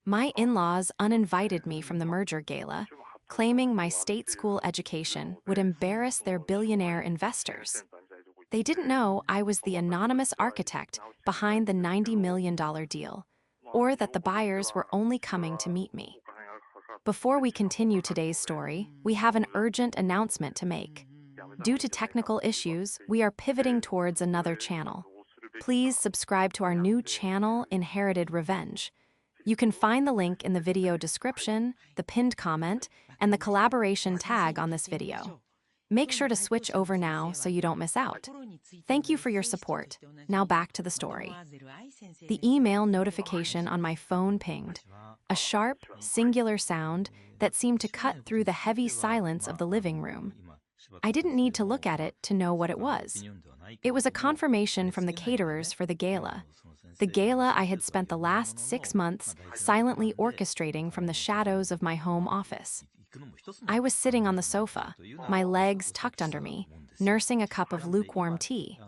My in-laws uninvited me from the merger gala, claiming my state school education would embarrass their billionaire investors. They didn't know I was the anonymous architect behind the $90 million deal, or that the buyers were only coming to meet me. Before we continue today's story, we have an urgent announcement to make. Due to technical issues, we are pivoting towards another channel. Please subscribe to our new channel, Inherited Revenge. You can find the link in the video description, the pinned comment, and the collaboration tag on this video. Make sure to switch over now so you don't miss out. Thank you for your support. Now back to the story. The email notification on my phone pinged, a sharp, singular sound that seemed to cut through the heavy silence of the living room. I didn't need to look at it to know what it was. It was a confirmation from the caterers for the gala. The gala I had spent the last 6 months silently orchestrating from the shadows of my home office. I was sitting on the sofa, my legs tucked under me, nursing a cup of lukewarm tea.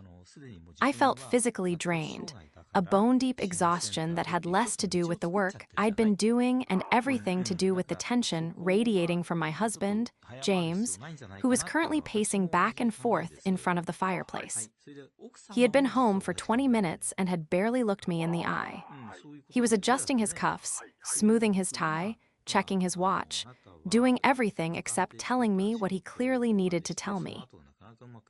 I felt physically drained, a bone-deep exhaustion that had less to do with the work I'd been doing and everything to do with the tension radiating from my husband, James, who was currently pacing back and forth in front of the fireplace. He had been home for 20 minutes and had barely looked me in the eye. He was adjusting his cuffs, smoothing his tie, checking his watch, doing everything except telling me what he clearly needed to tell me.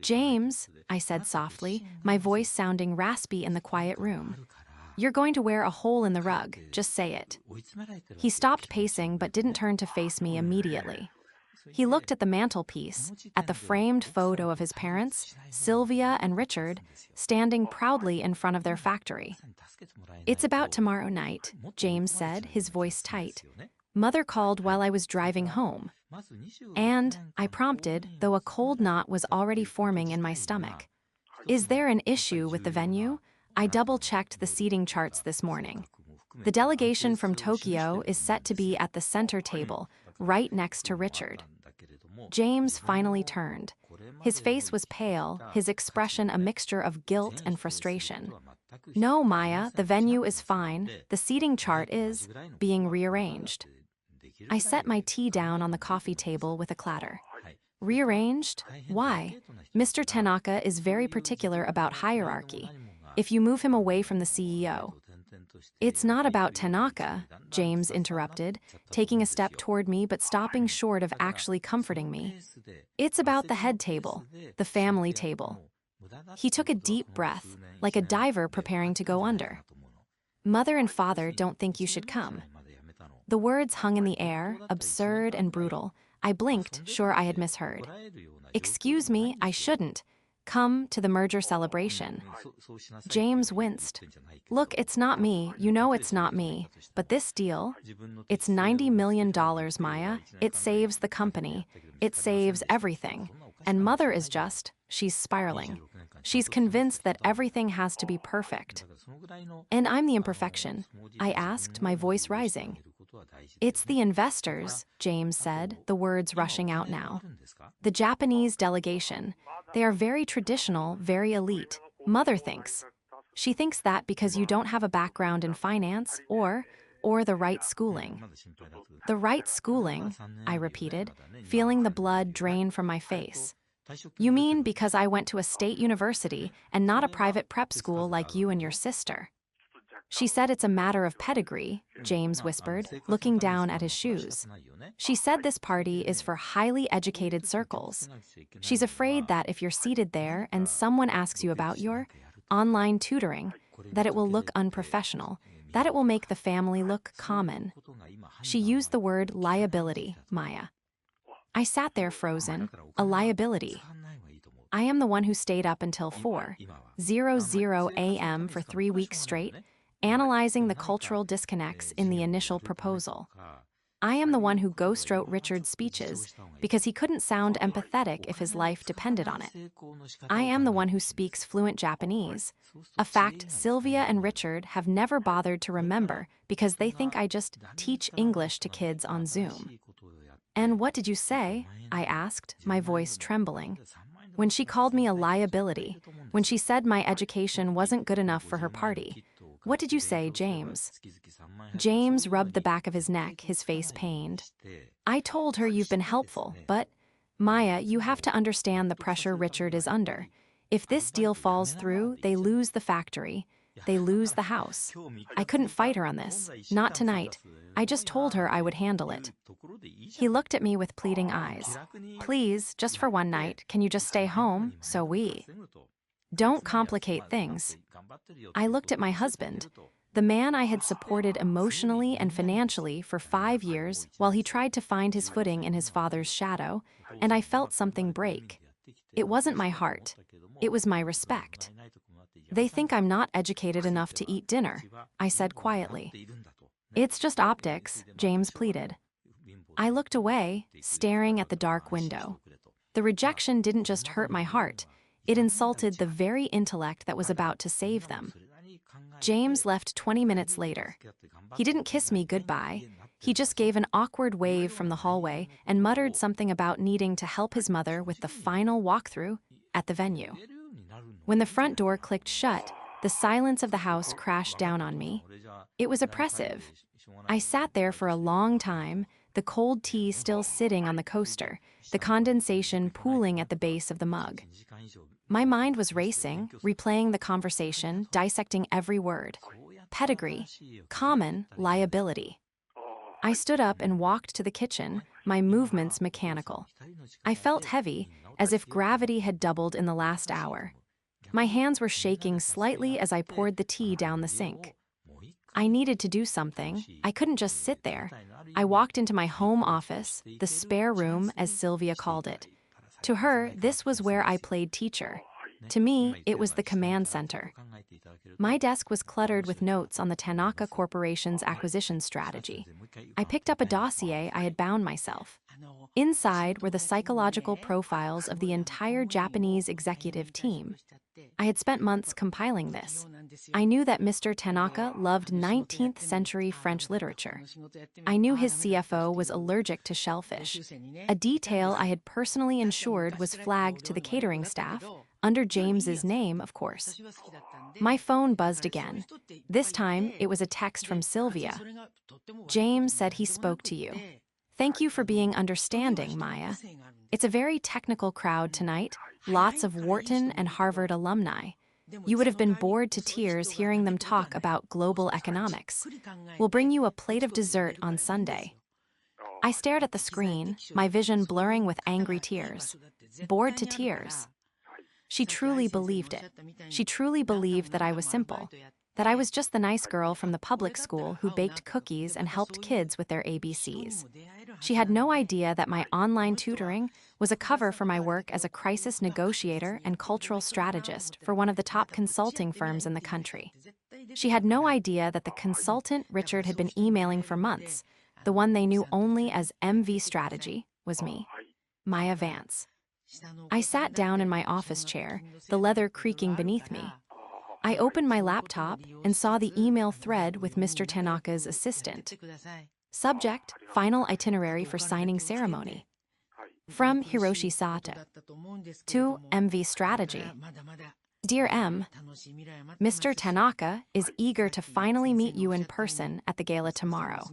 "James," I said softly, my voice sounding raspy in the quiet room. "You're going to wear a hole in the rug, just say it." He stopped pacing but didn't turn to face me immediately. He looked at the mantelpiece, at the framed photo of his parents, Sylvia and Richard, standing proudly in front of their factory. "It's about tomorrow night," James said, his voice tight. "Mother called while I was driving home." "And," I prompted, though a cold knot was already forming in my stomach. "Is there an issue with the venue?" I double-checked the seating charts this morning. The delegation from Tokyo is set to be at the center table, right next to Richard. James finally turned. His face was pale, his expression a mixture of guilt and frustration. "No, Maya, the venue is fine. The seating chart is being rearranged." I set my tea down on the coffee table with a clatter. "Rearranged? Why?" "Mr. Tanaka is very particular about hierarchy. If you move him away from the CEO." "It's not about Tanaka," James interrupted, taking a step toward me but stopping short of actually comforting me. "It's about the head table, the family table." He took a deep breath, like a diver preparing to go under. "Mother and father don't think you should come." The words hung in the air, absurd and brutal. I blinked, sure I had misheard. "Excuse me, I shouldn't come to the merger celebration." James winced. "Look, it's not me, you know it's not me, but this deal, it's $90 million, Maya. It saves the company. It saves everything. And Mother is just, she's spiraling. She's convinced that everything has to be perfect." "And I'm the imperfection?" I asked, my voice rising. "It's the investors," James said, the words rushing out now. "The Japanese delegation. They are very traditional, very elite. Mother thinks. She thinks that because you don't have a background in finance or the right schooling." "The right schooling," I repeated, feeling the blood drain from my face. "You mean because I went to a state university and not a private prep school like you and your sister?" "She said it's a matter of pedigree," James whispered, looking down at his shoes. "She said this party is for highly educated circles. She's afraid that if you're seated there and someone asks you about your online tutoring, that it will look unprofessional, that it will make the family look common." She used the word liability, Maya. I sat there frozen. A liability. I am the one who stayed up until 4:00 a.m. for 3 weeks straight, analyzing the cultural disconnects in the initial proposal. I am the one who ghostwrote Richard's speeches because he couldn't sound empathetic if his life depended on it. I am the one who speaks fluent Japanese, a fact Sylvia and Richard have never bothered to remember because they think I just teach English to kids on Zoom. "And what did you say?" I asked, my voice trembling. "When she called me a liability, when she said my education wasn't good enough for her party, What did you say, James? James rubbed the back of his neck, his face pained. I told her you've been helpful, but Maya, you have to understand the pressure Richard is under. If this deal falls through, they lose the factory. They lose the house. I couldn't fight her on this. Not tonight. I just told her I would handle it. He looked at me with pleading eyes. Please, just for one night, can you just stay home, so we don't complicate things. I looked at my husband, the man I had supported emotionally and financially for 5 years while he tried to find his footing in his father's shadow, and I felt something break. It wasn't my heart. It was my respect. They think I'm not educated enough to eat dinner, I said quietly. It's just optics, James pleaded. I looked away, staring at the dark window. The rejection didn't just hurt my heart, it insulted the very intellect that was about to save them. James left 20 minutes later. He didn't kiss me goodbye. He just gave an awkward wave from the hallway and muttered something about needing to help his mother with the final walkthrough at the venue. When the front door clicked shut, the silence of the house crashed down on me. It was oppressive. I sat there for a long time, the cold tea still sitting on the coaster, the condensation pooling at the base of the mug. My mind was racing, replaying the conversation, dissecting every word. Pedigree, common, liability. I stood up and walked to the kitchen, my movements mechanical. I felt heavy, as if gravity had doubled in the last hour. My hands were shaking slightly as I poured the tea down the sink. I needed to do something. I couldn't just sit there. I walked into my home office, the spare room, as Sylvia called it. To her, this was where I played teacher. To me, it was the command center. My desk was cluttered with notes on the Tanaka Corporation's acquisition strategy. I picked up a dossier I had bound myself. Inside were the psychological profiles of the entire Japanese executive team. I had spent months compiling this. I knew that Mr. Tanaka loved 19th century French literature. I knew his CFO was allergic to shellfish. A detail I had personally ensured was flagged to the catering staff, under James's name, of course. My phone buzzed again. This time, it was a text from Sylvia. James said he spoke to you. Thank you for being understanding, Maya. It's a very technical crowd tonight, lots of Wharton and Harvard alumni. You would have been bored to tears hearing them talk about global economics. We'll bring you a plate of dessert on Sunday. I stared at the screen, my vision blurring with angry tears. Bored to tears. She truly believed it. She truly believed that I was simple, that I was just the nice girl from the public school who baked cookies and helped kids with their ABCs. She had no idea that my online tutoring was a cover for my work as a crisis negotiator and cultural strategist for one of the top consulting firms in the country. She had no idea that the consultant Richard had been emailing for months, the one they knew only as MV Strategy, was me, Maya Vance. I sat down in my office chair, the leather creaking beneath me. I opened my laptop and saw the email thread with Mr. Tanaka's assistant. Subject, final itinerary for signing ceremony. From Hiroshi Sato. To MV Strategy. Dear M, Mr. Tanaka is eager to finally meet you in person at the gala tomorrow.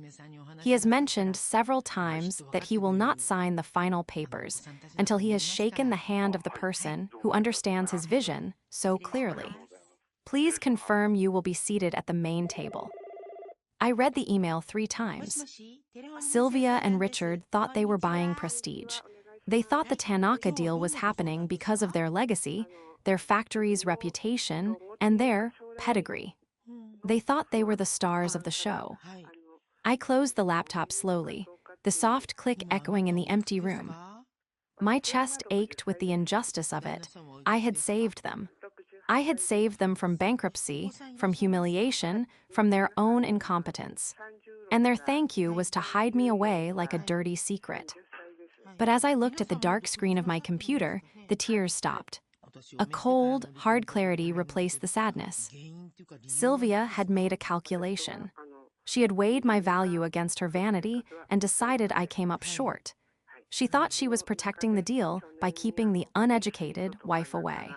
He has mentioned several times that he will not sign the final papers until he has shaken the hand of the person who understands his vision so clearly. Please confirm you will be seated at the main table. I read the email 3 times. Sylvia and Richard thought they were buying prestige. They thought the Tanaka deal was happening because of their legacy, their factory's reputation, and their pedigree. They thought they were the stars of the show. I closed the laptop slowly, the soft click echoing in the empty room. My chest ached with the injustice of it. I had saved them. I had saved them from bankruptcy, from humiliation, from their own incompetence. And their thank you was to hide me away like a dirty secret. But as I looked at the dark screen of my computer, the tears stopped. A cold, hard clarity replaced the sadness. Sylvia had made a calculation. She had weighed my value against her vanity and decided I came up short. She thought she was protecting the deal by keeping the uneducated wife away.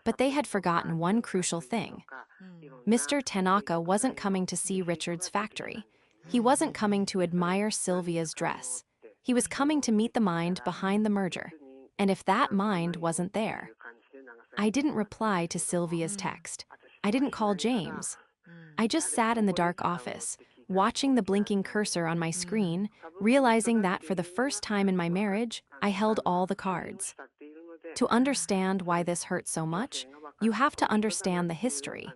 But they had forgotten one crucial thing. Mr. Tanaka wasn't coming to see Richard's factory. He wasn't coming to admire Sylvia's dress. He was coming to meet the mind behind the merger. And if that mind wasn't there, I didn't reply to Sylvia's text. I didn't call James. I just sat in the dark office, watching the blinking cursor on my screen, realizing that for the first time in my marriage, I held all the cards. To understand why this hurt so much, you have to understand the history.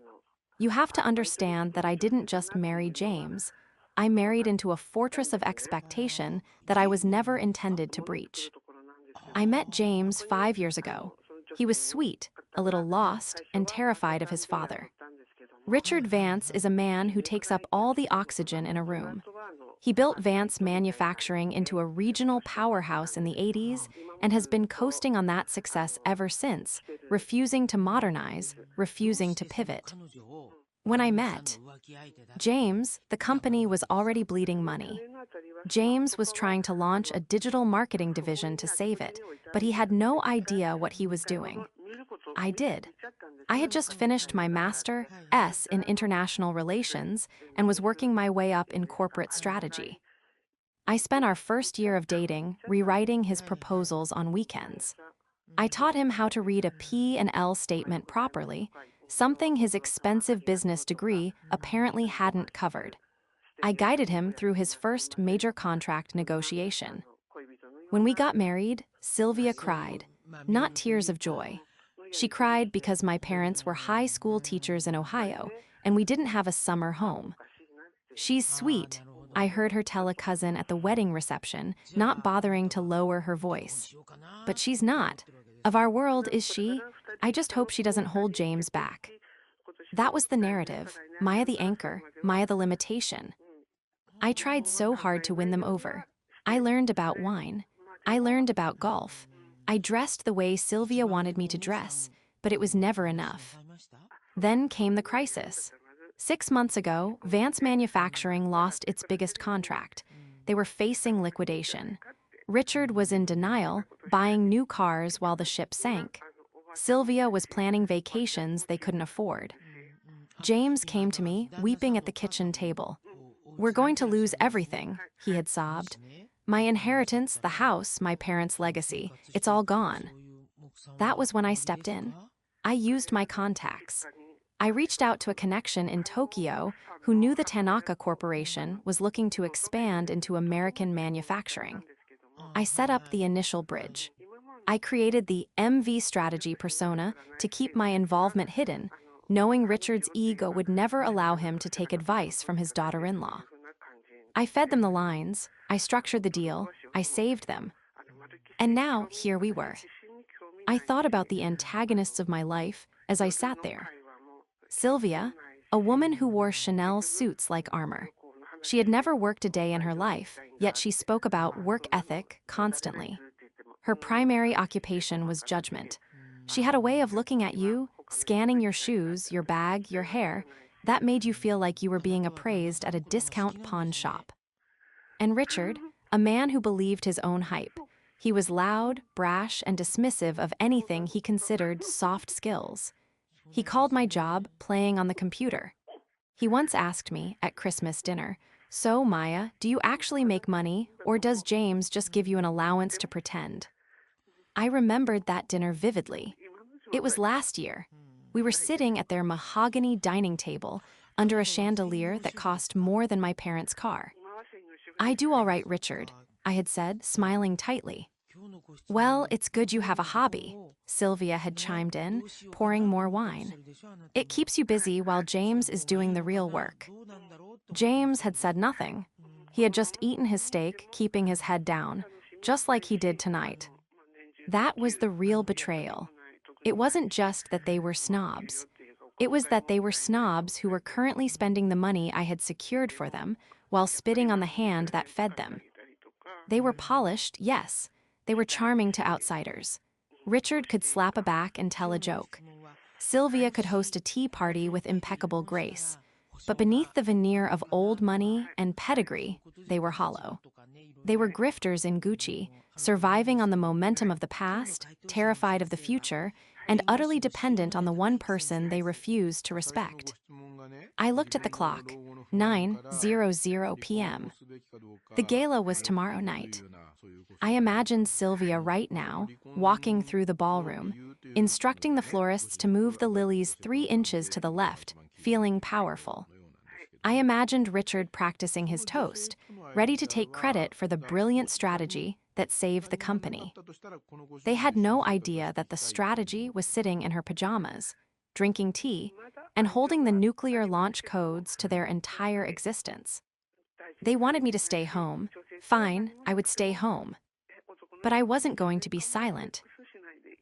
You have to understand that I didn't just marry James. I married into a fortress of expectation that I was never intended to breach. I met James 5 years ago. He was sweet, a little lost, and terrified of his father. Richard Vance is a man who takes up all the oxygen in a room. He built Vance Manufacturing into a regional powerhouse in the 80s and has been coasting on that success ever since, refusing to modernize, refusing to pivot. When I met James, the company was already bleeding money. James was trying to launch a digital marketing division to save it, but he had no idea what he was doing. I did. I had just finished my Master.S in International Relations and was working my way up in corporate strategy. I spent our first year of dating rewriting his proposals on weekends. I taught him how to read a P&L statement properly, something his expensive business degree apparently hadn't covered. I guided him through his first major contract negotiation. When we got married, Sylvia cried, not tears of joy. She cried because my parents were high school teachers in Ohio, and we didn't have a summer home. She's sweet, I heard her tell a cousin at the wedding reception, not bothering to lower her voice. But she's not. Of our world, is she? I just hope she doesn't hold James back. That was the narrative, Maya the anchor, Maya the limitation. I tried so hard to win them over. I learned about wine. I learned about golf. I dressed the way Sylvia wanted me to dress, but it was never enough. Then came the crisis. 6 months ago, Vance Manufacturing lost its biggest contract. They were facing liquidation. Richard was in denial, buying new cars while the ship sank. Sylvia was planning vacations they couldn't afford. James came to me, weeping at the kitchen table. We're going to lose everything, he had sobbed. My inheritance, the house, my parents' legacy, it's all gone. That was when I stepped in. I used my contacts. I reached out to a connection in Tokyo who knew the Tanaka Corporation was looking to expand into American manufacturing. I set up the initial bridge. I created the MV strategy persona to keep my involvement hidden, knowing Richard's ego would never allow him to take advice from his daughter-in-law. I fed them the lines, I structured the deal, I saved them. And now, here we were. I thought about the antagonists of my life as I sat there. Sylvia, a woman who wore Chanel suits like armor. She had never worked a day in her life, yet she spoke about work ethic constantly. Her primary occupation was judgment. She had a way of looking at you, scanning your shoes, your bag, your hair, that made you feel like you were being appraised at a discount pawn shop. And Richard, a man who believed his own hype. He was loud, brash, and dismissive of anything he considered soft skills. He called my job playing on the computer. He once asked me at Christmas dinner, "So, Maya, do you actually make money, or does James just give you an allowance to pretend?" I remembered that dinner vividly. It was last year. We were sitting at their mahogany dining table under a chandelier that cost more than my parents' car. "I do all right, Richard," I had said, smiling tightly. "Well, it's good you have a hobby," Sylvia had chimed in, pouring more wine. "It keeps you busy while James is doing the real work." James had said nothing. He had just eaten his steak, keeping his head down, just like he did tonight. That was the real betrayal. It wasn't just that they were snobs. It was that they were snobs who were currently spending the money I had secured for them while spitting on the hand that fed them. They were polished, yes. They were charming to outsiders. Richard could slap a back and tell a joke. Sylvia could host a tea party with impeccable grace. But beneath the veneer of old money and pedigree, they were hollow. They were grifters in Gucci, surviving on the momentum of the past, terrified of the future, and utterly dependent on the one person they refused to respect. I looked at the clock, 9:00 p.m. The gala was tomorrow night. I imagined Sylvia right now, walking through the ballroom, instructing the florists to move the lilies 3 inches to the left, feeling powerful. I imagined Richard practicing his toast, ready to take credit for the brilliant strategy that saved the company. They had no idea that the strategy was sitting in her pajamas, drinking tea, and holding the nuclear launch codes to their entire existence. They wanted me to stay home. Fine, I would stay home. But I wasn't going to be silent.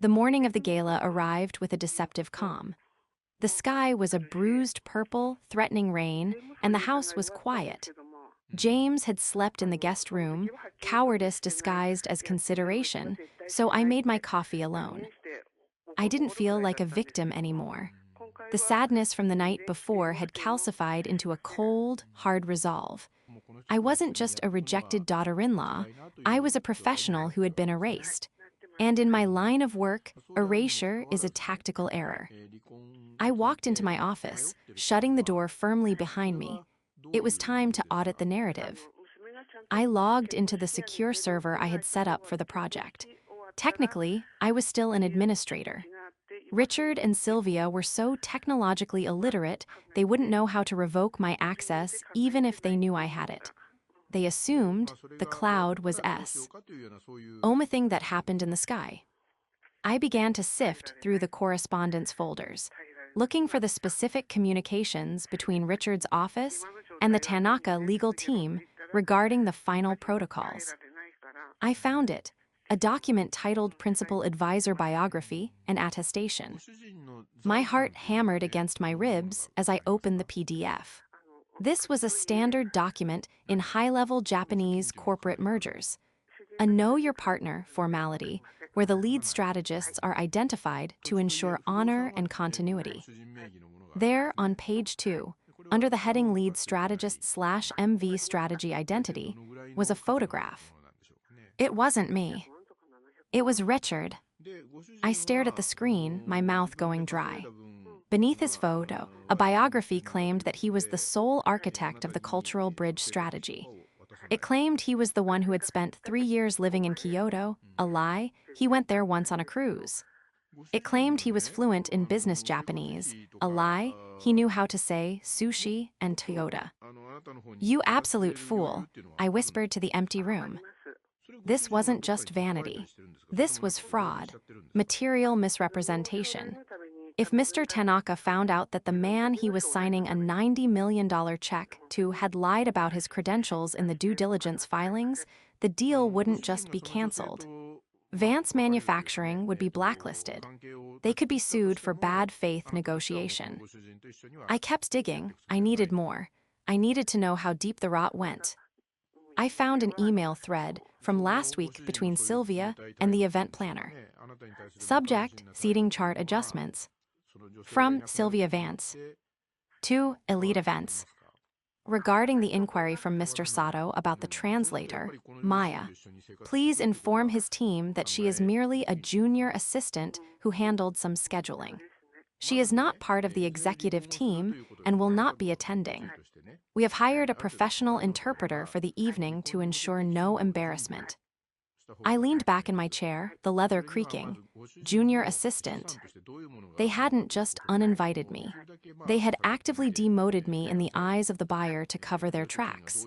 The morning of the gala arrived with a deceptive calm. The sky was a bruised purple, threatening rain, and the house was quiet. James had slept in the guest room, cowardice disguised as consideration, so I made my coffee alone. I didn't feel like a victim anymore. The sadness from the night before had calcified into a cold, hard resolve. I wasn't just a rejected daughter-in-law, I was a professional who had been erased. And in my line of work, erasure is a tactical error. I walked into my office, shutting the door firmly behind me. It was time to audit the narrative. I logged into the secure server I had set up for the project. Technically, I was still an administrator. Richard and Sylvia were so technologically illiterate, they wouldn't know how to revoke my access even if they knew I had it. They assumed the cloud was S. Thing that happened in the sky. I began to sift through the correspondence folders, looking for the specific communications between Richard's office and the Tanaka legal team regarding the final protocols. I found it, a document titled Principal Advisor Biography and Attestation. My heart hammered against my ribs as I opened the PDF. This was a standard document in high-level Japanese corporate mergers, a know-your-partner formality where the lead strategists are identified to ensure honor and continuity. There, on page 2, under the heading Lead Strategist/MV Strategy Identity, was a photograph. It wasn't me. It was Richard. I stared at the screen, my mouth going dry. Beneath his photo, a biography claimed that he was the sole architect of the Cultural Bridge strategy. It claimed he was the one who had spent 3 years living in Kyoto, a lie, he went there once on a cruise. It claimed he was fluent in business Japanese, a lie, he knew how to say sushi and Toyota. You absolute fool, I whispered to the empty room. This wasn't just vanity. This was fraud, material misrepresentation. If Mr. Tanaka found out that the man he was signing a $90 million check to had lied about his credentials in the due diligence filings, the deal wouldn't just be canceled. Vance Manufacturing would be blacklisted. They could be sued for bad faith negotiation. I kept digging. I needed more. I needed to know how deep the rot went. I found an email thread from last week between Sylvia and the event planner. Subject, seating chart adjustments. From Sylvia Vance. To Elite Events. Regarding the inquiry from Mr. Sato about the translator, Maya, please inform his team that she is merely a junior assistant who handled some scheduling. She is not part of the executive team and will not be attending. We have hired a professional interpreter for the evening to ensure no embarrassment. I leaned back in my chair, the leather creaking. Junior assistant. They hadn't just uninvited me. They had actively demoted me in the eyes of the buyer to cover their tracks.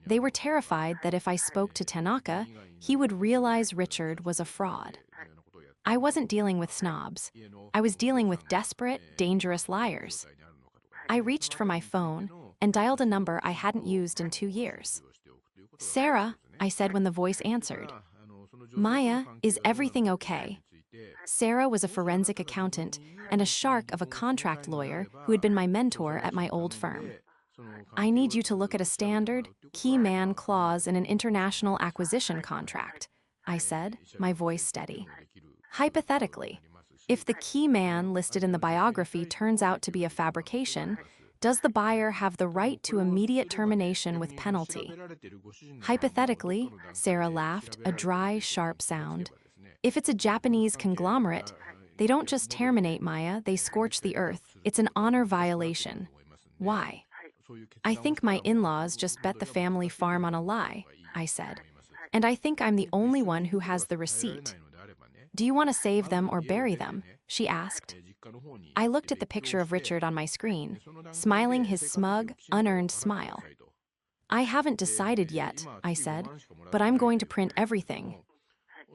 They were terrified that if I spoke to Tanaka, he would realize Richard was a fraud. I wasn't dealing with snobs. I was dealing with desperate, dangerous liars. I reached for my phone and dialed a number I hadn't used in 2 years. Sarah, I said when the voice answered. Maya, is everything okay? Sarah was a forensic accountant and a shark of a contract lawyer who had been my mentor at my old firm. I need you to look at a standard, key man clause in an international acquisition contract, I said, my voice steady. Hypothetically, if the key man listed in the biography turns out to be a fabrication, does the buyer have the right to immediate termination with penalty? Hypothetically, Sarah laughed, a dry, sharp sound. If it's a Japanese conglomerate, They don't just terminate Maya, they scorch the earth. It's an honor violation. Why? I think my in-laws just bet the family farm on a lie, I said. And I think I'm the only one who has the receipt. Do you want to save them or bury them? She asked. I looked at the picture of Richard on my screen, smiling his smug, unearned smile. I haven't decided yet, I said, but I'm going to print everything.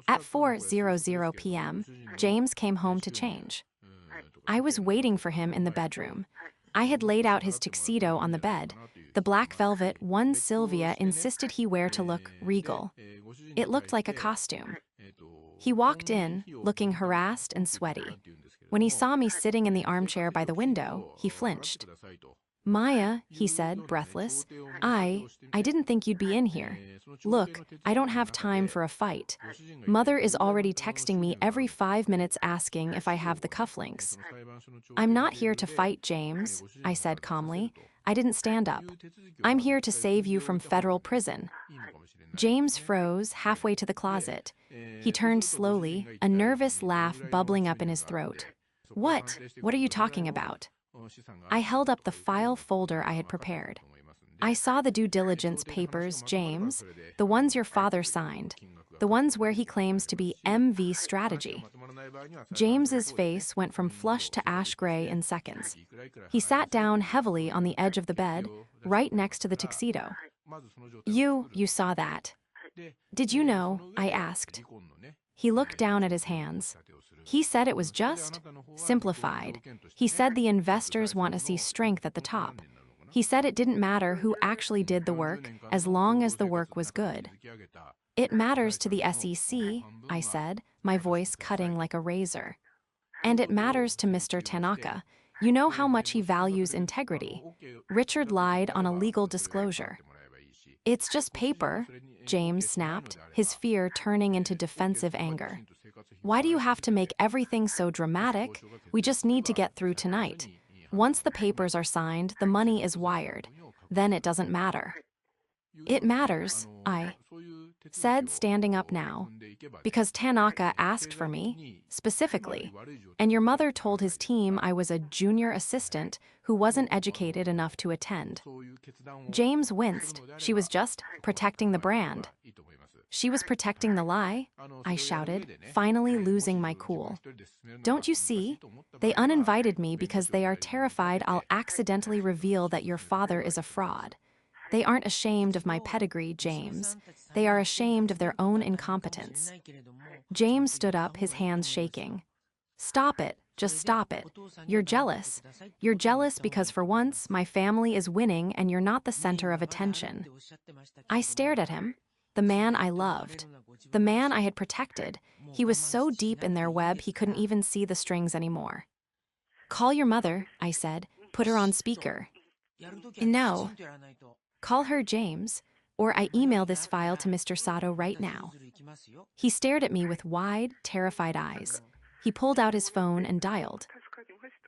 At 4:00 p.m., James came home to change. I was waiting for him in the bedroom. I had laid out his tuxedo on the bed, the black velvet one Sylvia insisted he wear to look regal. It looked like a costume. He walked in, looking harassed and sweaty. When he saw me sitting in the armchair by the window, he flinched. Maya, he said, breathless, I didn't think you'd be in here. Look, I don't have time for a fight. Mother is already texting me every 5 minutes asking if I have the cufflinks. I'm not here to fight, James, I said calmly. I didn't stand up. I'm here to save you from federal prison. James froze halfway to the closet. He turned slowly, a nervous laugh bubbling up in his throat. What? What are you talking about? I held up the file folder I had prepared. I saw the due diligence papers, James, the ones your father signed, the ones where he claims to be MV Strategy. James's face went from flush to ash gray in seconds. He sat down heavily on the edge of the bed, right next to the tuxedo. You saw that. Did you know? I asked. He looked down at his hands. He said it was just simplified. He said the investors want to see strength at the top. He said it didn't matter who actually did the work as long as the work was good. It matters to the SEC, I said, my voice cutting like a razor. And it matters to Mr. Tanaka. You know how much he values integrity. Richard lied on a legal disclosure. It's just paper, James snapped, his fear turning into defensive anger. Why do you have to make everything so dramatic? We just need to get through tonight. Once the papers are signed, the money is wired. Then it doesn't matter. It matters, I said, standing up now. Because Tanaka asked for me, specifically. And your mother told his team I was a junior assistant who wasn't educated enough to attend. James winced. She was just protecting the brand. She was protecting the lie? I shouted, finally losing my cool. Don't you see? They uninvited me because they are terrified I'll accidentally reveal that your father is a fraud. They aren't ashamed of my pedigree, James. They are ashamed of their own incompetence. James stood up, his hands shaking. Stop it. Just stop it. You're jealous. You're jealous because for once, my family is winning and you're not the center of attention. I stared at him. The man I loved. The man I had protected. He was so deep in their web he couldn't even see the strings anymore. Call your mother, I said. Put her on speaker. No. Call her, James, or I email this file to Mr. Sato right now. He stared at me with wide, terrified eyes. He pulled out his phone and dialed.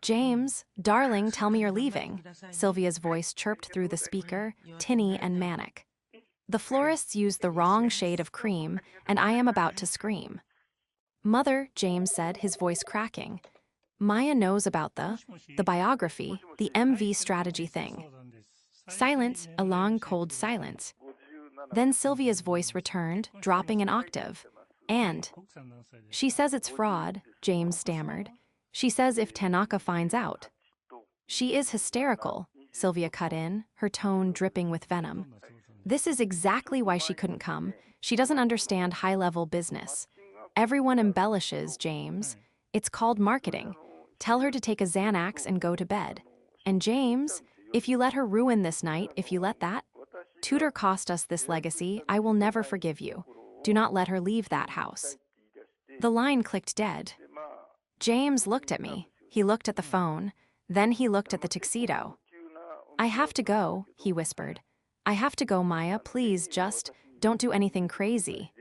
James, darling, tell me you're leaving. Sylvia's voice chirped through the speaker, tinny and manic. The florists used the wrong shade of cream, and I am about to scream. Mother, James said, his voice cracking. Maya knows about the biography, the MV Strategy thing. Silence, a long, cold silence. Then Sylvia's voice returned, dropping an octave. And she says it's fraud, James stammered. She says if Tanaka finds out. She is hysterical, Sylvia cut in, her tone dripping with venom. This is exactly why she couldn't come. She doesn't understand high-level business. Everyone embellishes, James. It's called marketing. Tell her to take a Xanax and go to bed. And James, if you let her ruin this night, if you let that, Tudor cost us this legacy, I will never forgive you. Do not let her leave that house. The line clicked dead. James looked at me. He looked at the phone. Then he looked at the tuxedo. I have to go, he whispered. I have to go, Maya. Please, just don't do anything crazy.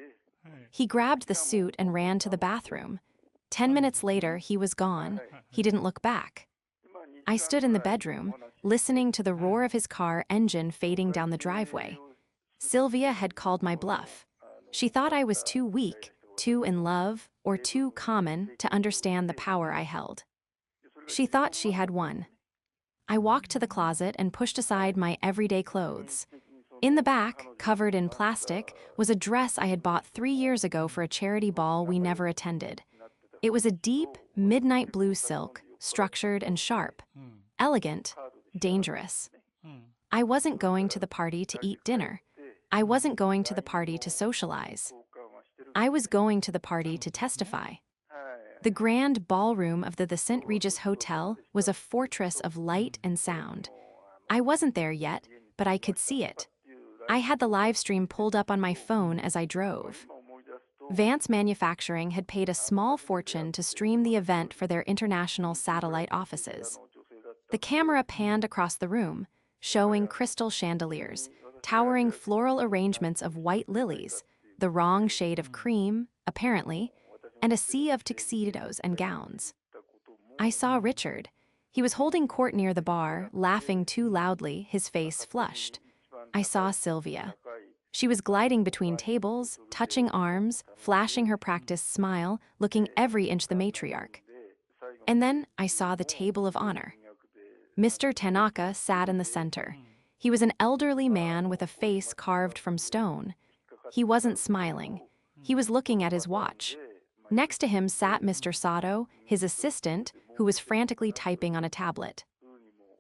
He grabbed the suit and ran to the bathroom. 10 minutes later, he was gone. He didn't look back. I stood in the bedroom, listening to the roar of his car engine fading down the driveway. Sylvia had called my bluff. She thought I was too weak, too in love, or too common to understand the power I held. She thought she had won. I walked to the closet and pushed aside my everyday clothes. In the back, covered in plastic, was a dress I had bought 3 years ago for a charity ball we never attended. It was a deep, midnight blue silk, structured and sharp, elegant, dangerous. I wasn't going to the party to eat dinner. I wasn't going to the party to socialize. I was going to the party to testify. The grand ballroom of the St. Regis Hotel was a fortress of light and sound. I wasn't there yet, but I could see it. I had the live stream pulled up on my phone as I drove. Vance Manufacturing had paid a small fortune to stream the event for their international satellite offices. The camera panned across the room, showing crystal chandeliers, towering floral arrangements of white lilies, the wrong shade of cream, apparently, and a sea of tuxedos and gowns. I saw Richard. He was holding court near the bar, laughing too loudly, his face flushed. I saw Sylvia. She was gliding between tables, touching arms, flashing her practiced smile, looking every inch the matriarch. And then I saw the table of honor. Mr. Tanaka sat in the center. He was an elderly man with a face carved from stone. He wasn't smiling. He was looking at his watch. Next to him sat Mr. Sato, his assistant, who was frantically typing on a tablet.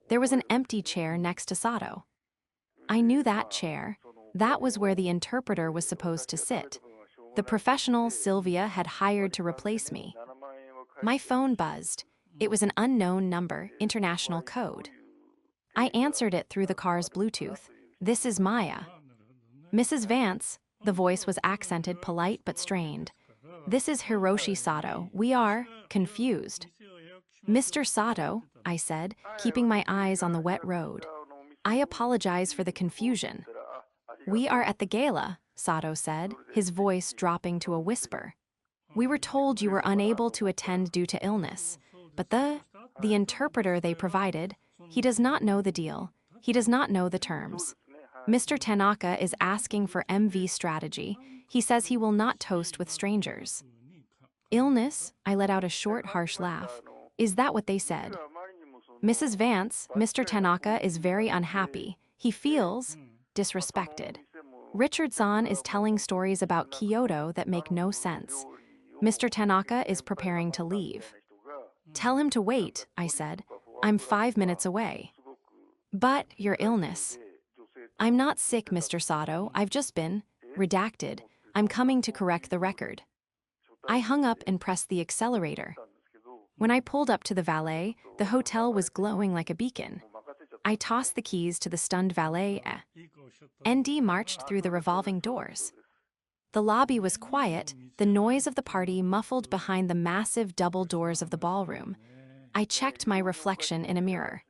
There was an empty chair next to Sato. I knew that chair. That was where the interpreter was supposed to sit. The professional Sylvia had hired to replace me. My phone buzzed. It was an unknown number, international code. I answered it through the car's Bluetooth. "This is Maya." "Mrs. Vance," the voice was accented, polite but strained. "This is Hiroshi Sato. We are confused." "Mr. Sato," I said, keeping my eyes on the wet road. "I apologize for the confusion." "We are at the gala," Sato said, his voice dropping to a whisper. "We were told you were unable to attend due to illness, but the interpreter they provided, he does not know the deal. He does not know the terms. Mr. Tanaka is asking for MV strategy. He says he will not toast with strangers." "Illness?" I let out a short, harsh laugh. "Is that what they said?" "Mrs. Vance, Mr. Tanaka is very unhappy. He feels disrespected. Richard-san is telling stories about Kyoto that make no sense. Mr. Tanaka is preparing to leave." "Tell him to wait," I said. "I'm 5 minutes away." "But your illness." "I'm not sick, Mr. Sato. I've just been redacted. I'm coming to correct the record." I hung up and pressed the accelerator. When I pulled up to the valet, the hotel was glowing like a beacon. I tossed the keys to the stunned valet. ND marched through the revolving doors. The lobby was quiet, the noise of the party muffled behind the massive double doors of the ballroom. I checked my reflection in a mirror.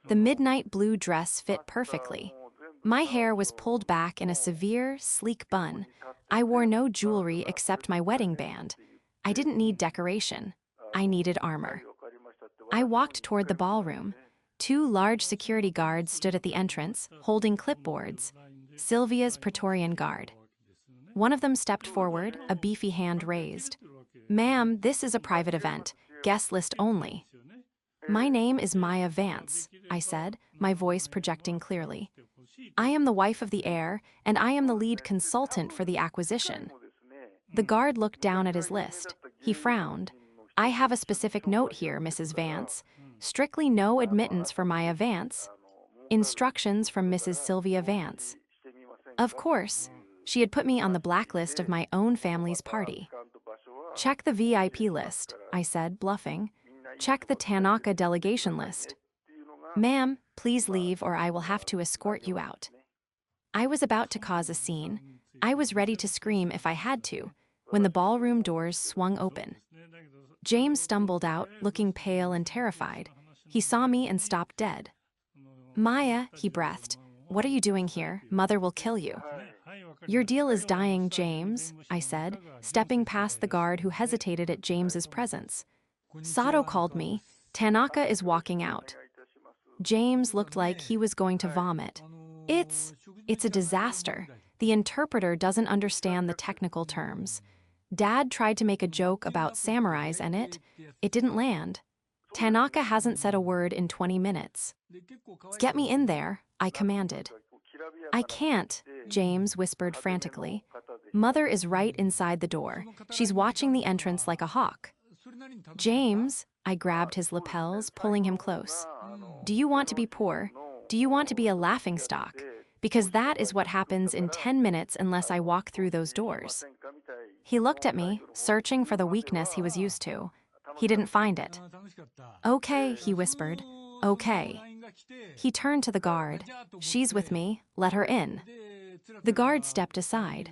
The midnight blue dress fit perfectly. My hair was pulled back in a severe, sleek bun. I wore no jewelry except my wedding band. I didn't need decoration. I needed armor. I walked toward the ballroom. 2 large security guards stood at the entrance, holding clipboards. Sylvia's Praetorian Guard. One of them stepped forward, a beefy hand raised. "Ma'am, this is a private event. Guest list only." "My name is Maya Vance," I said, my voice projecting clearly. "I am the wife of the heir, and I am the lead consultant for the acquisition." The guard looked down at his list. He frowned. "I have a specific note here, Mrs. Vance. Strictly no admittance for Maya Vance. Instructions from Mrs. Sylvia Vance." Of course, she had put me on the blacklist of my own family's party. "Check the VIP list," I said, bluffing. "Check the Tanaka delegation list." "Ma'am, please leave or I will have to escort you out." I was about to cause a scene. I was ready to scream if I had to, when the ballroom doors swung open. James stumbled out, looking pale and terrified. He saw me and stopped dead. "Maya," he breathed, "what are you doing here? Mother will kill you." "Your deal is dying, James," I said, stepping past the guard who hesitated at James's presence. "Sato called me. Tanaka is walking out." James looked like he was going to vomit. It's a disaster. The interpreter doesn't understand the technical terms. Dad tried to make a joke about samurais and it didn't land. Tanaka hasn't said a word in 20 minutes. Get me in there, I commanded. I can't, James whispered frantically. Mother is right inside the door. She's watching the entrance like a hawk. James, I grabbed his lapels, pulling him close. Do you want to be poor? Do you want to be a laughingstock? Because that is what happens in 10 minutes unless I walk through those doors. He looked at me, searching for the weakness he was used to. He didn't find it. Okay, he whispered. Okay. He turned to the guard. She's with me, let her in. The guard stepped aside.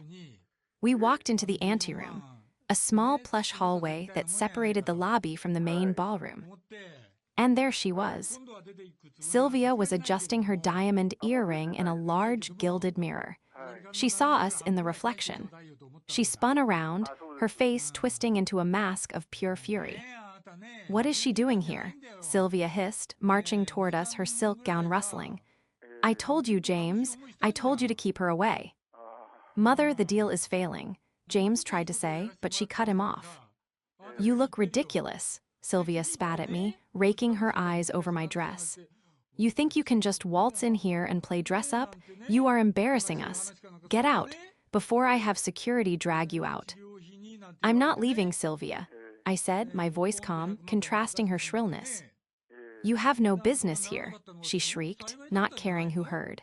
We walked into the anteroom, a small plush hallway that separated the lobby from the main ballroom. And there she was. Sylvia was adjusting her diamond earring in a large gilded mirror. She saw us in the reflection. She spun around, her face twisting into a mask of pure fury. What is she doing here? Sylvia hissed, marching toward us, her silk gown rustling. I told you, James. I told you to keep her away. Mother, the deal is failing, James tried to say, but she cut him off. You look ridiculous, Sylvia spat at me, raking her eyes over my dress. You think you can just waltz in here and play dress up? You are embarrassing us. Get out, before I have security drag you out. I'm not leaving, Sylvia, I said, my voice calm, contrasting her shrillness. You have no business here, she shrieked, not caring who heard.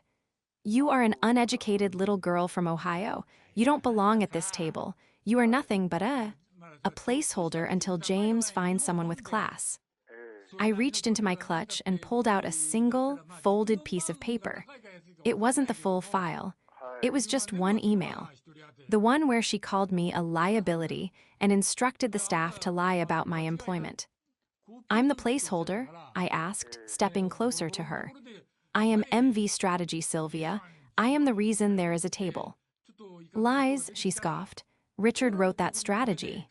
You are an uneducated little girl from Ohio. You don't belong at this table. You are nothing but a placeholder until James finds someone with class. I reached into my clutch and pulled out a single, folded piece of paper. It wasn't the full file. It was just one email. The one where she called me a liability and instructed the staff to lie about my employment. I'm the placeholder, I asked, stepping closer to her. I am MV Strategy, Sylvia. I am the reason there is a table. Lies, she scoffed. Richard wrote that strategy.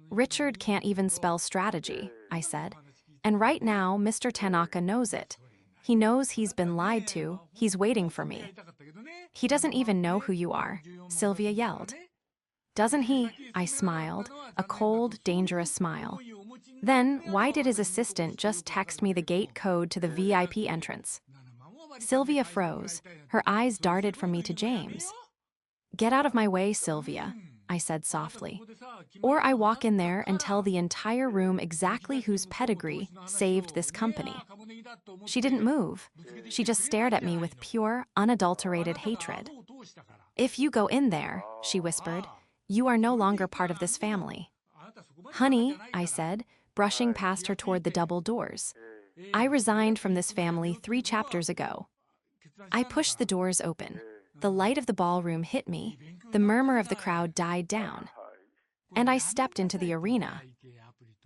Richard can't even spell strategy, I said. And right now, Mr. Tanaka knows it. He knows he's been lied to. He's waiting for me. He doesn't even know who you are, Sylvia yelled. Doesn't he? I smiled, a cold, dangerous smile. Then, why did his assistant just text me the gate code to the VIP entrance? Sylvia froze. Her eyes darted from me to James. Get out of my way, Sylvia, I said softly. Or I walk in there and tell the entire room exactly whose pedigree saved this company. She didn't move. She just stared at me with pure, unadulterated hatred. If you go in there, she whispered, you are no longer part of this family. Honey, I said, brushing past her toward the double doors. I resigned from this family 3 chapters ago. I pushed the doors open. The light of the ballroom hit me. The murmur of the crowd died down. And I stepped into the arena.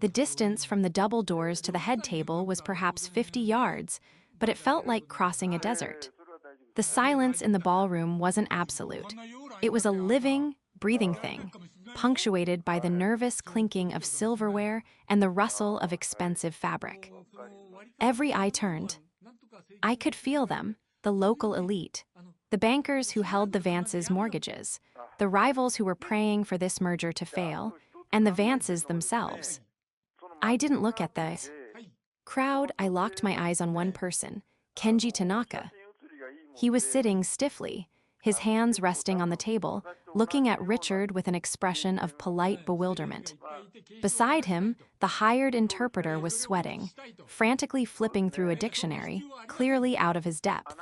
The distance from the double doors to the head table was perhaps 50 yards, but it felt like crossing a desert. The silence in the ballroom wasn't absolute. It was a living, breathing thing, punctuated by the nervous clinking of silverware and the rustle of expensive fabric. Every eye turned. I could feel them, the local elite, the bankers who held the Vance's mortgages, the rivals who were praying for this merger to fail, and the Vances themselves. I didn't look at the crowd. I locked my eyes on one person, Kenji Tanaka. He was sitting stiffly, his hands resting on the table, looking at Richard with an expression of polite bewilderment. Beside him, the hired interpreter was sweating, frantically flipping through a dictionary, clearly out of his depth.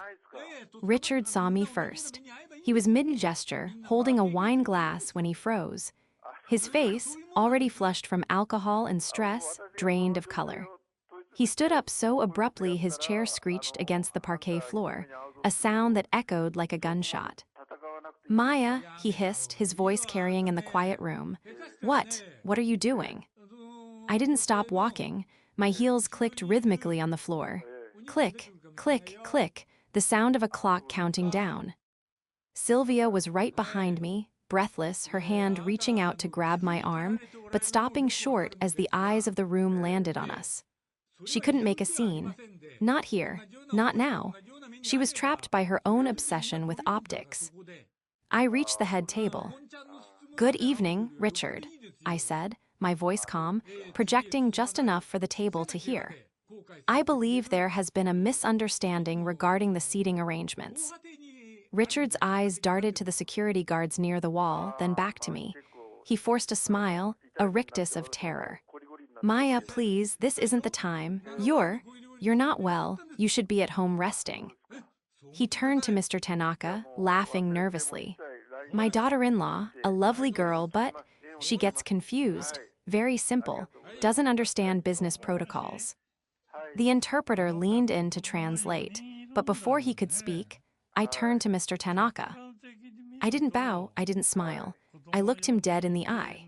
Richard saw me first. He was mid-gesture, holding a wine glass when he froze. His face, already flushed from alcohol and stress, drained of color. He stood up so abruptly his chair screeched against the parquet floor, a sound that echoed like a gunshot. Maya, he hissed, his voice carrying in the quiet room. What? What are you doing? I didn't stop walking. My heels clicked rhythmically on the floor. Click, click, click, the sound of a clock counting down. Sylvia was right behind me, breathless, her hand reaching out to grab my arm, but stopping short as the eyes of the room landed on us. She couldn't make a scene. Not here. Not now. She was trapped by her own obsession with optics. I reached the head table. Good evening, Richard, I said, my voice calm, projecting just enough for the table to hear. I believe there has been a misunderstanding regarding the seating arrangements. Richard's eyes darted to the security guards near the wall, then back to me. He forced a smile, a rictus of terror. Maya, please, this isn't the time. You're not well. You should be at home resting. He turned to Mr. Tanaka, laughing nervously. My daughter-in-law, a lovely girl, but she gets confused, very simple, doesn't understand business protocols. The interpreter leaned in to translate, but before he could speak, I turned to Mr. Tanaka. I didn't bow, I didn't smile. I looked him dead in the eye.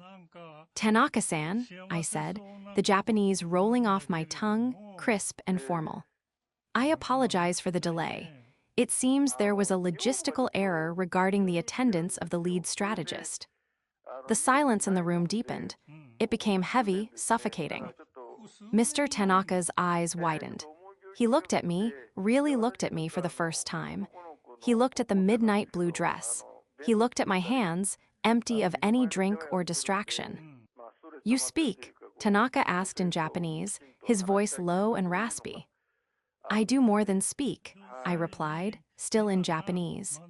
Tanaka-san, I said, the Japanese rolling off my tongue, crisp and formal. I apologize for the delay. It seems there was a logistical error regarding the attendance of the lead strategist. The silence in the room deepened. It became heavy, suffocating. Mr. Tanaka's eyes widened. He looked at me, really looked at me for the first time. He looked at the midnight blue dress. He looked at my hands, empty of any drink or distraction. You speak, Tanaka asked in Japanese, his voice low and raspy. I do more than speak, I replied, still in Japanese.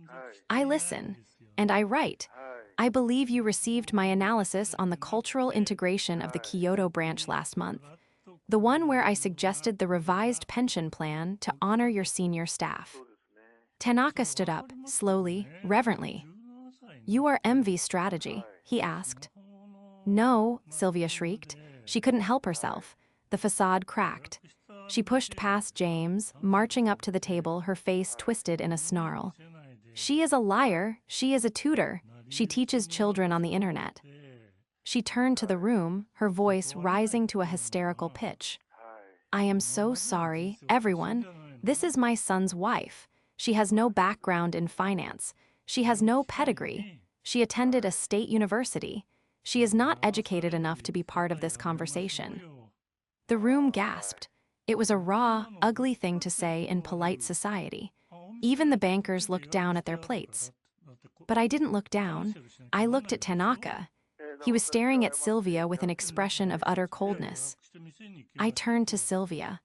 I listen, and I write. I believe you received my analysis on the cultural integration of the Kyoto branch last month, the one where I suggested the revised pension plan to honor your senior staff. Tanaka stood up, slowly, reverently. You are MV Strategy, he asked. No, Sylvia shrieked. She couldn't help herself. The facade cracked. She pushed past James, marching up to the table, her face twisted in a snarl. She is a liar. She is a tutor. She teaches children on the internet. She turned to the room, her voice rising to a hysterical pitch. I am so sorry, everyone. This is my son's wife. She has no background in finance. She has no pedigree. She attended a state university. She is not educated enough to be part of this conversation. The room gasped. It was a raw, ugly thing to say in polite society. Even the bankers looked down at their plates. But I didn't look down. I looked at Tanaka. He was staring at Sylvia with an expression of utter coldness. I turned to Sylvia.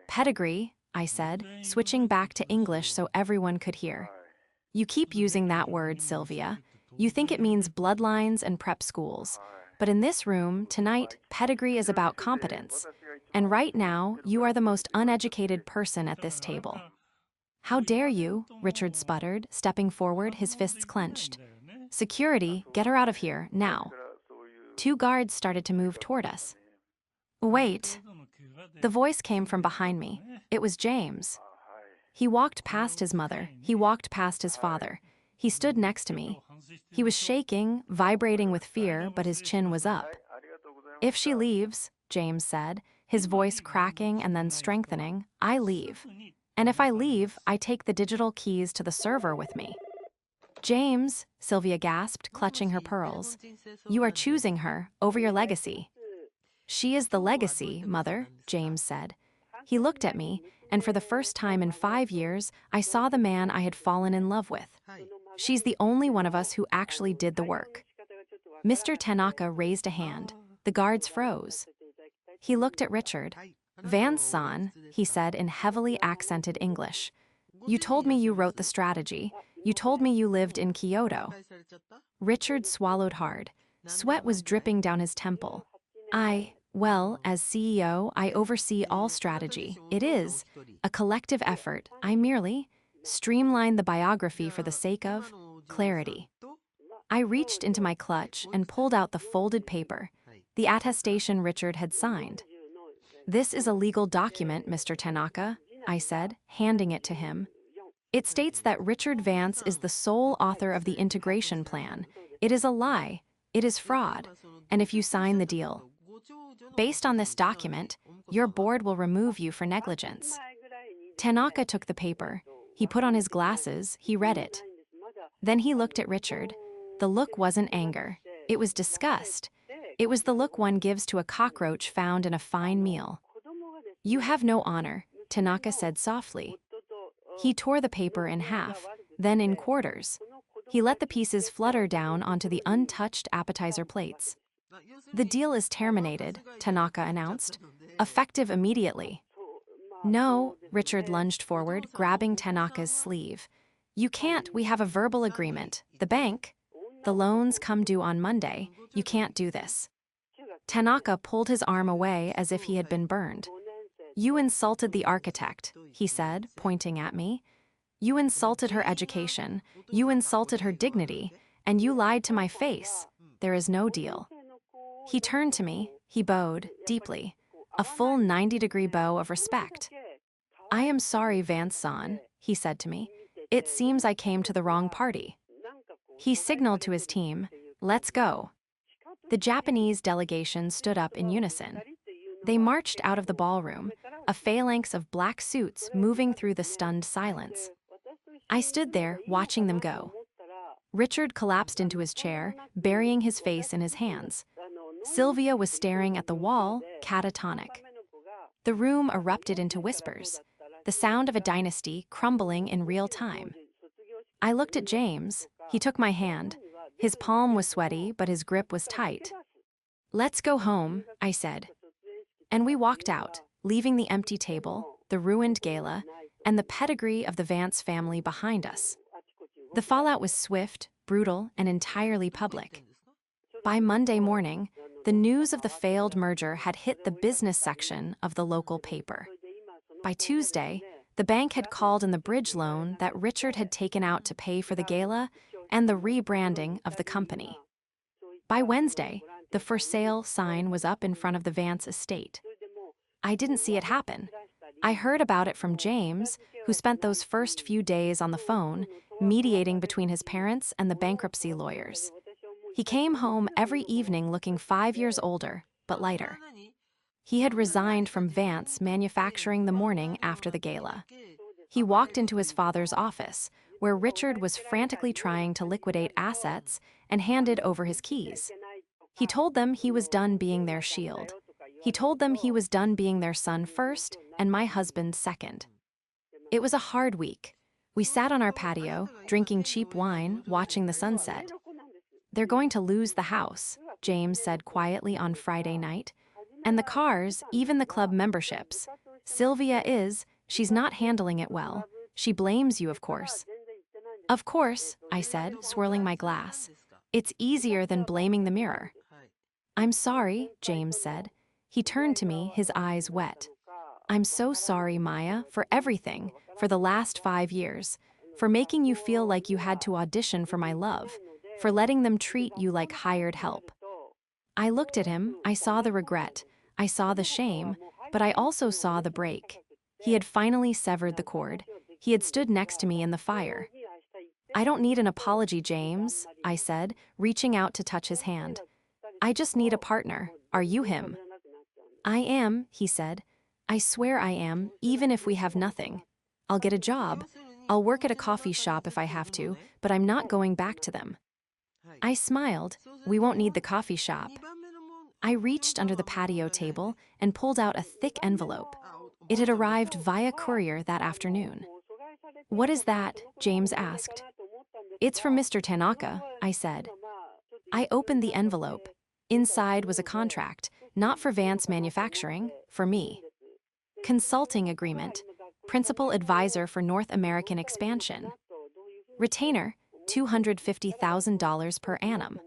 Pedigree, I said, switching back to English so everyone could hear. You keep using that word, Sylvia. You think it means bloodlines and prep schools. But in this room, tonight, pedigree is about competence. And right now, you are the most uneducated person at this table. How dare you, Richard sputtered, stepping forward, his fists clenched. Security, get her out of here, now. 2 guards started to move toward us. Wait. The voice came from behind me. It was James. He walked past his mother. He walked past his father. He stood next to me. He was shaking, vibrating with fear, but his chin was up. If she leaves, James said, his voice cracking and then strengthening, I leave. And if I leave, I take the digital keys to the server with me. James, Sylvia gasped, clutching her pearls. You are choosing her over your legacy. She is the legacy, Mother, James said. He looked at me, and for the first time in 5 years, I saw the man I had fallen in love with. She's the only one of us who actually did the work. Mr. Tanaka raised a hand. The guards froze. He looked at Richard. Vance-san, he said in heavily accented English. You told me you wrote the strategy. You told me you lived in Kyoto. Richard swallowed hard. Sweat was dripping down his temple. Well, as CEO, I oversee all strategy. It is a collective effort. I merely streamline the biography for the sake of clarity. I reached into my clutch and pulled out the folded paper, the attestation Richard had signed. This is a legal document, Mr. Tanaka, I said, handing it to him. It states that Richard Vance is the sole author of the integration plan. It is a lie. It is fraud. And if you sign the deal, based on this document, your board will remove you for negligence. Tanaka took the paper. He put on his glasses. He read it. Then he looked at Richard. The look wasn't anger. It was disgust. It was the look one gives to a cockroach found in a fine meal. You have no honor, Tanaka said softly. He tore the paper in half, then in quarters. He let the pieces flutter down onto the untouched appetizer plates. The deal is terminated, Tanaka announced, effective immediately. No, Richard lunged forward, grabbing Tanaka's sleeve. You can't, we have a verbal agreement. The bank. The loans come due on Monday. You can't do this. Tanaka pulled his arm away as if he had been burned. You insulted the architect, he said, pointing at me. You insulted her education, you insulted her dignity, and you lied to my face. There is no deal. He turned to me, he bowed, deeply, a full 90-degree bow of respect. I am sorry, Vance-san, he said to me. It seems I came to the wrong party. He signaled to his team, let's go. The Japanese delegation stood up in unison. They marched out of the ballroom, a phalanx of black suits moving through the stunned silence. I stood there, watching them go. Richard collapsed into his chair, burying his face in his hands. Sylvia was staring at the wall, catatonic. The room erupted into whispers, the sound of a dynasty crumbling in real time. I looked at James. He took my hand. His palm was sweaty, but his grip was tight. Let's go home, I said. And we walked out, leaving the empty table, the ruined gala, and the pedigree of the Vance family behind us. The fallout was swift, brutal, and entirely public. By Monday morning, the news of the failed merger had hit the business section of the local paper. By Tuesday, the bank had called in the bridge loan that Richard had taken out to pay for the gala and the rebranding of the company. By Wednesday, the for sale sign was up in front of the Vance estate. I didn't see it happen. I heard about it from James, who spent those first few days on the phone, mediating between his parents and the bankruptcy lawyers. He came home every evening looking 5 years older, but lighter. He had resigned from Vance Manufacturing the morning after the gala. He walked into his father's office, where Richard was frantically trying to liquidate assets, and handed over his keys. He told them he was done being their shield. He told them he was done being their son first and my husband second. It was a hard week. We sat on our patio, drinking cheap wine, watching the sunset. They're going to lose the house, James said quietly on Friday night. And the cars, even the club memberships. Sylvia she's not handling it well. She blames you, of course. Of course, I said, swirling my glass. It's easier than blaming the mirror. I'm sorry, James said. He turned to me, his eyes wet. I'm so sorry, Maya, for everything, for the last 5 years, for making you feel like you had to audition for my love, for letting them treat you like hired help. I looked at him, I saw the regret, I saw the shame, but I also saw the break. He had finally severed the cord. He had stood next to me in the fire. I don't need an apology, James, I said, reaching out to touch his hand. I just need a partner. Are you him? I am, he said. I swear I am, even if we have nothing. I'll get a job. I'll work at a coffee shop if I have to, but I'm not going back to them. I smiled. We won't need the coffee shop. I reached under the patio table and pulled out a thick envelope. It had arrived via courier that afternoon. What is that? James asked. It's from Mr. Tanaka, I said. I opened the envelope. Inside was a contract, not for Vance Manufacturing, for me. Consulting agreement, principal advisor for North American expansion. Retainer, $250,000 per annum.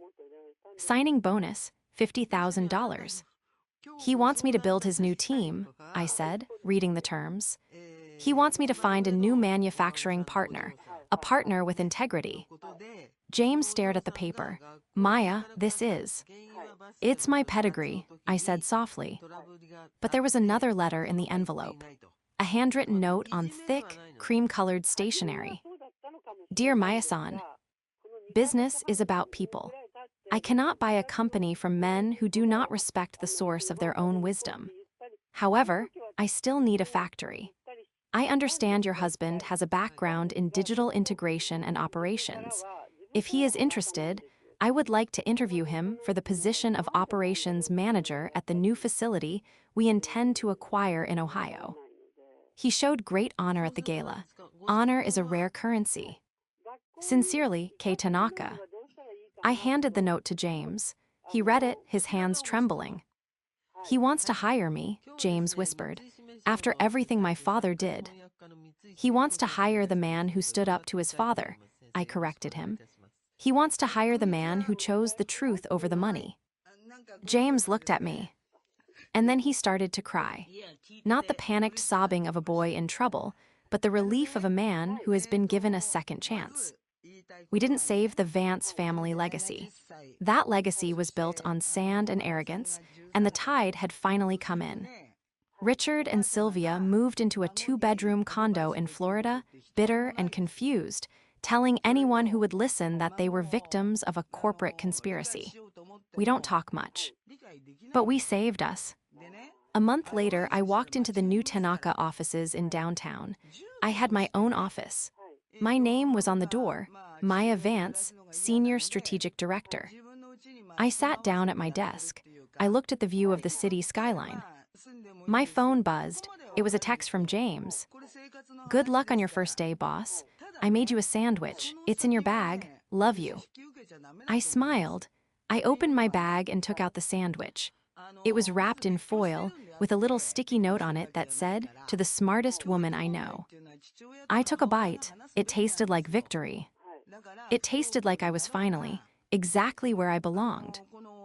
Signing bonus, $50,000. He wants me to build his new team, I said, reading the terms. He wants me to find a new manufacturing partner, a partner with integrity. James stared at the paper. Maya, this is. It's my pedigree, I said softly. But there was another letter in the envelope. A handwritten note on thick, cream-colored stationery. Dear Maya-san, business is about people. I cannot buy a company from men who do not respect the source of their own wisdom. However, I still need a factory. I understand your husband has a background in digital integration and operations. If he is interested, I would like to interview him for the position of operations manager at the new facility we intend to acquire in Ohio. He showed great honor at the gala. Honor is a rare currency. Sincerely, Kei Tanaka. I handed the note to James. He read it, his hands trembling. He wants to hire me, James whispered, after everything my father did. He wants to hire the man who stood up to his father, I corrected him. He wants to hire the man who chose the truth over the money. James looked at me. And then he started to cry. Not the panicked sobbing of a boy in trouble, but the relief of a man who has been given a second chance. We didn't save the Vance family legacy. That legacy was built on sand and arrogance, and the tide had finally come in. Richard and Sylvia moved into a 2-bedroom condo in Florida, bitter and confused, telling anyone who would listen that they were victims of a corporate conspiracy. We don't talk much. But we saved us. A month later, I walked into the new Tanaka offices in downtown. I had my own office. My name was on the door, Maya Vance, Senior Strategic Director. I sat down at my desk. I looked at the view of the city skyline. My phone buzzed. It was a text from James. Good luck on your first day, boss. I made you a sandwich. It's in your bag. Love you. I smiled. I opened my bag and took out the sandwich. It was wrapped in foil, with a little sticky note on it that said, "To the smartest woman I know." I took a bite. It tasted like victory. It tasted like I was finally exactly where I belonged.